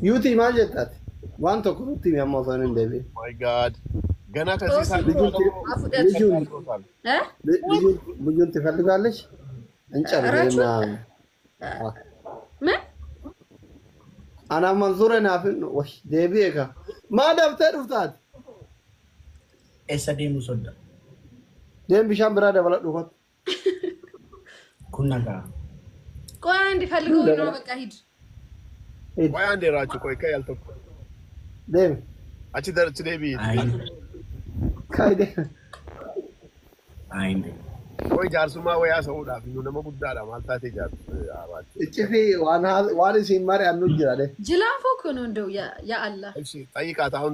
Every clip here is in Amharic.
Yuutii maal jettaati? Waan tokko nutti himi amma osoo hin deebiin. My God. Gana kasi sa ልጁን ትፈልጋለች? እንጨርና ምን አና መንሱር ናፍን ወይ ደቢካ ማ ደብተር ዱፍታት ኤሰዴሙ ሶዳ ደም ቢሻም ብራ ደበለዱት ኩናጋ ቆይ አንድ ፈልገው ነው በቃ ሂድ ቆይ አንዴ ራቹ ቆይ ከያልተው ደም አቺ ደርች ደቢ ካይደ አይንዴ ቆይ ጃርሱማ ወይ አሰውዳ ቢኑ ነመ ጉዳዳ ማልታቴ ጃር አባቴ እቺ ዋን ሲማር ያኑ ይላል ጅላንፎ እኮ ነው እንደው ያ አላህ እሺ ጠይቃት አሁን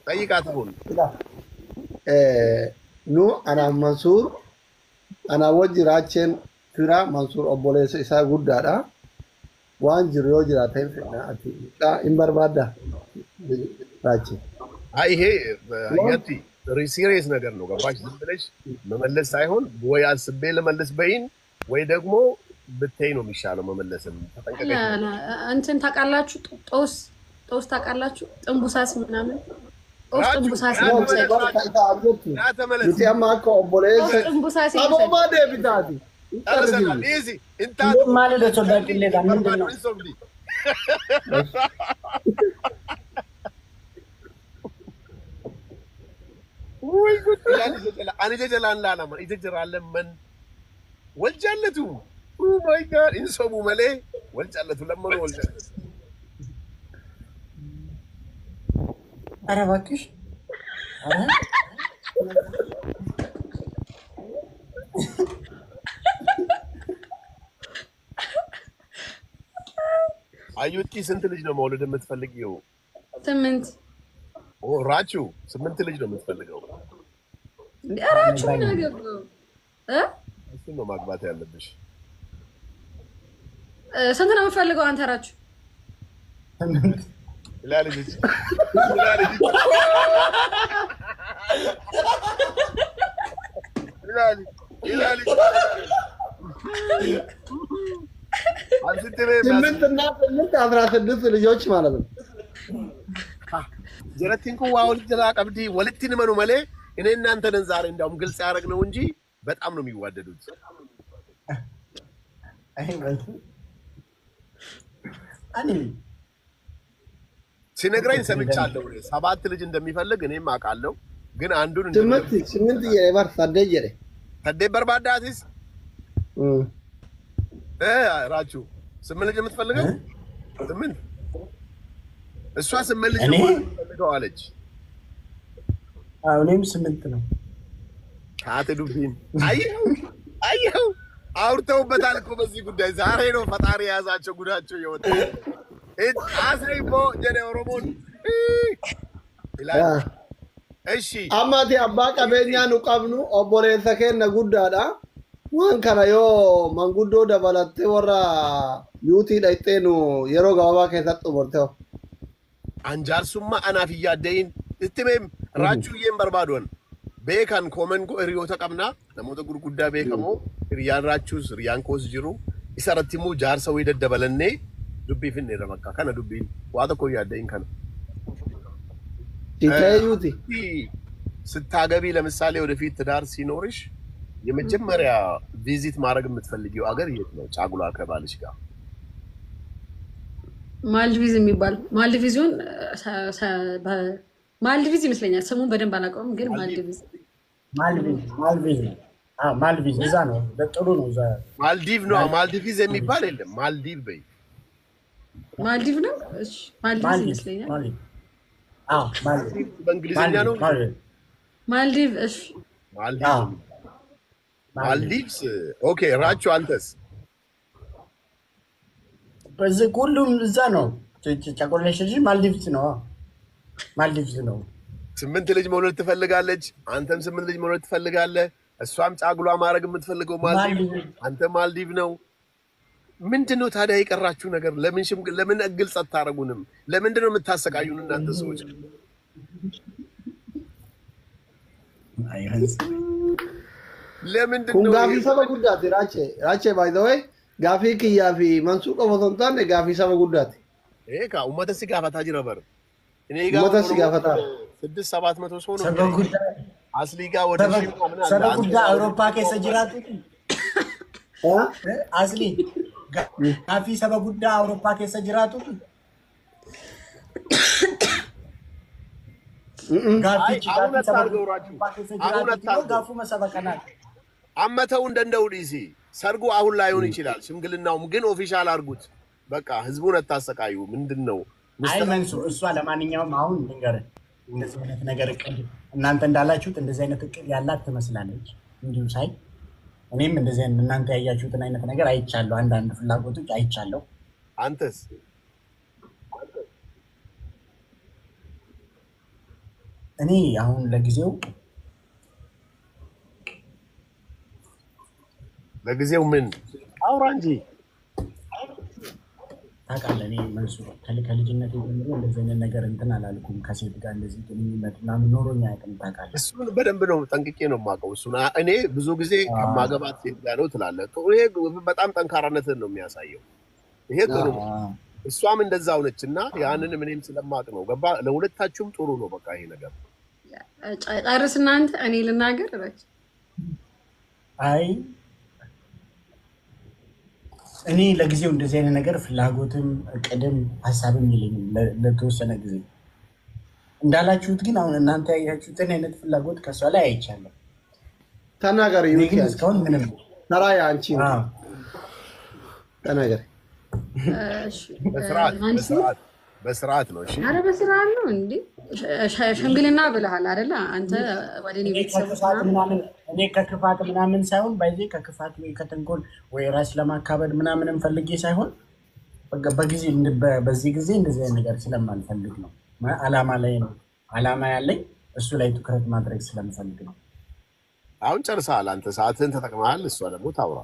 ጠይቃት አሁን ኑ አና መንሱር አና ወጅራችን ፍራ መንሱር ኦቦሌስ ኢሳ ጉዳዳ ዋን ጅሮ ጅራተን ፈና አቲ ኢምበርባዳ ታቺ አይ ይሄ ያቲ ሲሪየስ ነገር ነው ገባሽ ዝም ብለሽ መመለስ ሳይሆን ወይ አስቤ ለመለስ በይን ወይ ደግሞ ብትይ ነው የሚሻለው መመለስም ተጠንቀቀሽ እንትን ታውቃላችሁ ጦስ ታውቃላችሁ ጥንቡሳስ ምናምን ጥንቡሳስ ነው ያ ተመለስ ሉቲያማ እኮ ኦቦሌስ ጥንቡሳስ አቦማ ደብታቲ ተረሰና ሊዚ እንታ ማለት ተወዳቂ ለጋ ምንድነው ወይ ጉድ አኔ ጀላን ላላማ ይጀራለ መን ወልጃለቱ ኦ ማይ ጋድ ኢንሶቡ መሌ ወልጃለቱ ለምን ወልጃለቱ ኧረ እባክሽ ኧረ አዩቲ ስንት ልጅ ነው መውለድ የምትፈልጊው 8 ኦ ራቹ 8 ልጅ ነው የምትፈልገው ራቹ ነገር እሱ ነው ማግባት ያለብሽ ስንት ነው የምትፈልገው አንተ ራቹ ላልጅ ስምንት 16 ልጆች ማለት ነው ጀረቲንኩ ዋውል ጀራ ቀብዲ ወልቲን መኑ መሌ እኔ እናንተ ነን ዛሬ እንዳውም ግልጽ ያደረግ ነው እንጂ በጣም ነው የሚዋደዱት አኒ ሲነግረኝ ሰምቻለሁ 7 ልጅ እንደሚፈልግ እኔም አውቃለሁ ግን አንዱን ስምንት የባር ታደጀረ ታደ በርባዳቲስ ራቹ 8 ልጅ የምትፈልገው 8 እሷ 8 ልጅ ነው አለች እኔም 8 ነው ካተዱብኝ አየው አውርተውበታል እኮ በዚህ ጉዳይ ዛሬ ነው ፈጣሪ ያዛቸው ጉዳቸው ይወጣ አሰይቦ ጀኔ ኦሮሞን እሺ አማቲ አባ ቀበኛ ነው ቀብኑ ኦቦሌሰ ከነ ጉዳዳ ዋን ከራዮ ማንጉዶ ደባላቴ ወራ ዩቲ ዳይቴኑ የሮ ጋባ ከሰጡ ወርተው አንጃርሱማ አናፍያ ደይን እትሜም ራቹዬን በርባዶን ቤካን ኮመን ጎ ሪዮ ተቀምና ለሞተ ጉርጉዳ ቤከሞ ሪያን ራቹስ ሪያን ኮስ ጅሩ ይሰረቲሙ ጃርሰው ይደደበለኔ ዱቢ ፍን ረመካ ከነ ዱቢ ዋተ ኮ ያደይን ከነ ዲታዩቲ ስታገቢ ለምሳሌ ወደፊት ትዳር ሲኖርሽ የመጀመሪያ ቪዚት ማድረግ የምትፈልጊው አገር የት ነው ጫጉላ ከባልሽ ጋር ማልዲቭስ የሚባል ማልዲቭስን ማልዲቭስ ይመስለኛል ስሙን በደንብ አላውቀውም ግን ማልዲቭስ ማልዲቭስ እዛ ነው ለጥሩ ነው እዛ ማልዲቭ ነው ማልዲቭስ የሚባል የለም ማልዲቭ በይ ማልዲቭ ነው እሺ ማልዲቭስ ይመስለኛል ማልዲቭ በእንግሊዝኛ ነው ማልዲቭ እሺ ማልዲቭስ ኦኬ ራቹ አንተስ በዚህ ሁሉም እዛ ነው ጫቆለሽ እንጂ ማልዲቭስ ነው 8 ልጅ መውለድ ትፈልጋለች አንተም 8 ልጅ መውለድ ትፈልጋለህ እሷም ጫጉላ ማድረግ የምትፈልገው ማልዲቭ አንተ ማልዲቭ ነው ምንድነው ታዲያ የቀራችሁ ነገር ለምን ግልጽ አታረጉንም ለምንድነው የምታሰቃዩን እናንተ ሰዎች ለምንድነው ጋፊ ሰበ ጉዳት ራቼ ባይ ዘ ወይ ጋፊ ክያፊ መንሱቅ ወቶንታን ጋፊ ሰበ ጉዳት ኤካ ኡመተ ሲጋፋታ ጅረበር እኔ ኡመተ ሲጋፋታ 6-700 ሰው ነው ሰበጉዳ አስሊጋ ወደ ሺህ ምናምን አለ ሰበጉዳ አውሮፓ ከሰ ጅራቱ አስሊ ጋፊ ሰበጉዳ አውሮፓ ከሰ ጅራቱ ጋፊ ጋፉ መሰበከናል አመተው እንደው ዲሲ ሰርጉ አሁን ላይ ሆን ይችላል ሽምግልናውም ግን ኦፊሻል አርጉት በቃ ህዝቡን አታሰቃዩ ምንድነው አይ መንሱ እሷ ለማንኛውም አሁን ልንገር እንደዚህ አይነት ነገር እናንተ እንዳላችሁት እንደዚህ አይነት እቅድ ያላት ትመስላለች እንዲሁ ሳይ እኔም እንደዚህ አይነት እናንተ ያያችሁትን አይነት ነገር አይቻለሁ አንዳንድ ፍላጎቶች አይቻለሁ አንተስ እኔ አሁን ለጊዜው ምን አውራ እንጂ ታውቃለህ እኔ መንሱ ከልጅነቴ ጀምሮ እንደዚህ አይነት ነገር እንትን አላልኩም ከሴት ጋር እንደዚህ ግንኙነት ምናምን ኖሮኝ አያውቅም ታውቃለህ እሱን በደንብ ነው ጠንቅቄ ነው የማውቀው እሱን እኔ ብዙ ጊዜ ከማገባት ሴት ጋር ነው ትላለህ ይሄ በጣም ጠንካራነትን ነው የሚያሳየው ይሄ ጥሩ ነው እሷም እንደዛው ነችና ያንን ምንም ስለማውቅ ነው ገባ ለሁለታችሁም ጥሩ ነው በቃ ይሄ ነገር ጨርስና አንተ እኔ ልናገር እረች አይ እኔ ለጊዜው እንደዚህ አይነት ነገር ፍላጎትም እቅድም ሐሳብም የለኝም ለተወሰነ ጊዜ እንዳላችሁት ግን አሁን እናንተ ያያችሁትን አይነት ፍላጎት ከሷ ላይ አይቻለሁ ተናገር ይሁን እስካሁን ምንም ተራያ አንቺ ተናገር እሺ በስርዓት ነው እሺ አረ በስርዓት ነው እንዴ ሽምግልና ብለሃል አይደለ አንተ ወደኔ ቤተሰብ እኔ ከክፋት ምናምን ሳይሆን ባይዜ ከክፋት ወይ ከተንኮል ወይ ራስ ለማካበድ ምናምንም ፈልጌ ሳይሆን በጊዜ በዚህ ጊዜ እንደዚህ ነገር ስለማልፈልግ ነው አላማ ላይ ነው አላማ ያለኝ እሱ ላይ ትኩረት ማድረግ ስለምፈልግ ነው አሁን ጨርሰሃል አንተ ሰዓትን ተጠቅመሃል እሷ ደግሞ ታውራ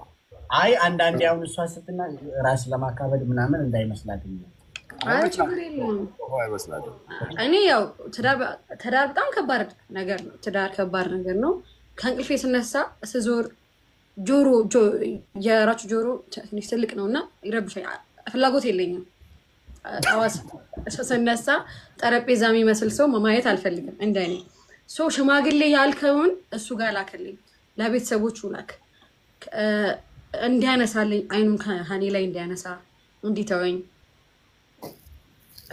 አይ አንዳንዴ አሁን እሷ ስትና ራስ ለማካበድ ምናምን እንዳይመስላት ነው አይ ችግር የለውም እኔ ያው ትዳር በጣም ከባድ ነገር ነው ትዳር ከባድ ነገር ነው ከእንቅልፌ ስነሳ ስዞር ጆሮ የራቹ ጆሮ ትንሽ ትልቅ ነውና ይረብሻል ፍላጎት የለኝም አዋስ ስነሳ ጠረጴዛ የሚመስል ሰው ማየት አልፈልግም እንደኔ ሶ ሽማግሌ ያልከውን እሱ ጋር ላከልኝ ለቤተሰቦቹ ላክ እንዲያነሳልኝ አይኑን ከኔ ላይ እንዲያነሳ እንዲተወኝ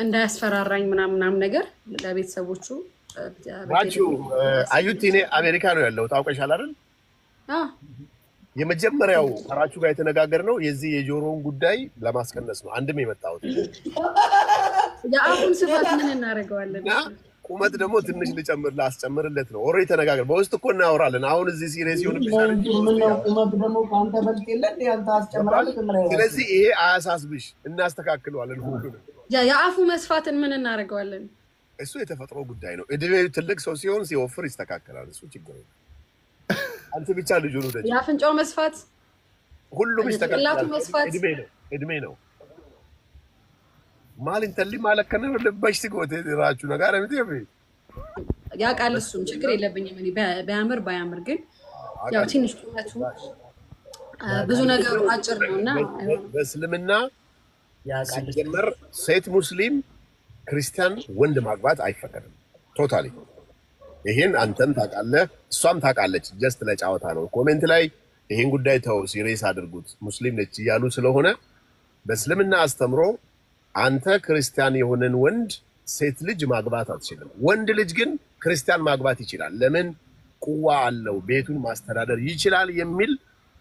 እንዳያስፈራራኝ ምናምን ነገር ለቤተሰቦቹ ባቹ አዩቲኔ አሜሪካ ነው ያለው ታውቀሻል አይደል የመጀመሪያው አራቹ ጋር የተነጋገርነው የዚህ የጆሮውን ጉዳይ ለማስቀነስ ነው አንድም የመጣሁት ያአሁን ስፋት ምን እናደርገዋለን ቁመት ደግሞ ትንሽ ላስጨምርለት ነው ኦሬ ተነጋገር በውስጥ እኮ እናወራለን አሁን እዚህ ሲሪየስ ይሁን ብቻ ነው ቁመት ደግሞ ካንተ በልጥ የለ ያንተ አስጨምራለህ ስለዚህ ይሄ አያሳስብሽ እናስተካክለዋለን ሁሉ ያአፉ መስፋትን ምን እናደርገዋለን እሱ የተፈጥሮ ጉዳይ ነው እድሜው ትልቅ ሰው ሲሆን ሲወፍር ይስተካከላል እሱ ችግር ነው አንተ ብቻ ልጅ ነው ደጅ ያፍንጫው መስፋት ሁሉም ይስተካከላል እድሜ ነው ማልን ተሊ ማለከነ ለባሽ ሲጎት ራቹ ነገር አምጥየብ ያ ቃል እሱም ችግር የለብኝም እኔ ባያምር ግን ያው ትንሽ ቁመቱ ብዙ ነገሩ አጭር ነውና በእስልምና ሲጀመር ሴት ሙስሊም ክርስቲያን ወንድ ማግባት አይፈቀድም ቶታሊ ይሄን አንተም ታውቃለህ እሷም ታውቃለች ጀስት ለጫወታ ነው ኮሜንት ላይ ይሄን ጉዳይ ተው ሲሪየስ አድርጉት ሙስሊም ነች ይያሉ ስለሆነ በእስልምና አስተምሮ አንተ ክርስቲያን የሆነን ወንድ ሴት ልጅ ማግባት አትችልም ወንድ ልጅ ግን ክርስቲያን ማግባት ይችላል ለምን ቁዋ አለው ቤቱን ማስተዳደር ይችላል የሚል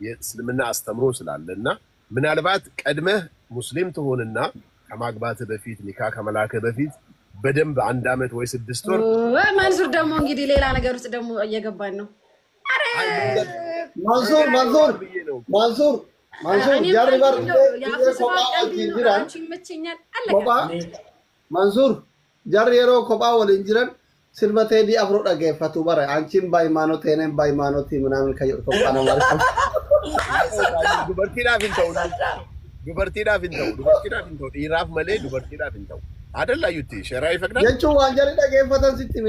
የእስልምና አስተምሮ ስላለና ምናልባት ቀድመህ ሙስሊም ትሆንና ከማግባት በፊት ኒካ ከመላከ በፊት በደንብ አንድ አመት ወይ 6 ወር ማንሱር ደግሞ እንግዲህ ሌላ ነገር ውስጥ ደግሞ እየገባን ነው ማንሱር ጃሪበር ማንሱር ጃሪሮ ኮባ ወልንጅረን ስልበቴ ዲ አፍሮ ዳገፈቱ ባረ አንቺም ባይማኖት እኔም ባይማኖት ምናምን ከየቆጣ ነው ማለት ነው ዱበርቲዳ ፊንተው ኢራፍ መሌ ዱበርቲዳ ፊንተው አደላ ዩቲ ሸራይ ፈቅዳ የቹ ዋንጀሪ ዳገፈተን ሲቲሜ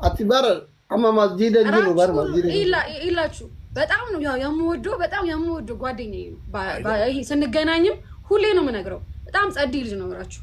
አትባረ አማ መስጂድ እንጂ በር መስጂድ ኢላቹ በጣም ነው በጣም የምወደው ጓደኛዬ ነው ስንገናኝም ሁሌ ነው የምነግረው በጣም ጸዲ ልጅ ነው እራችሁ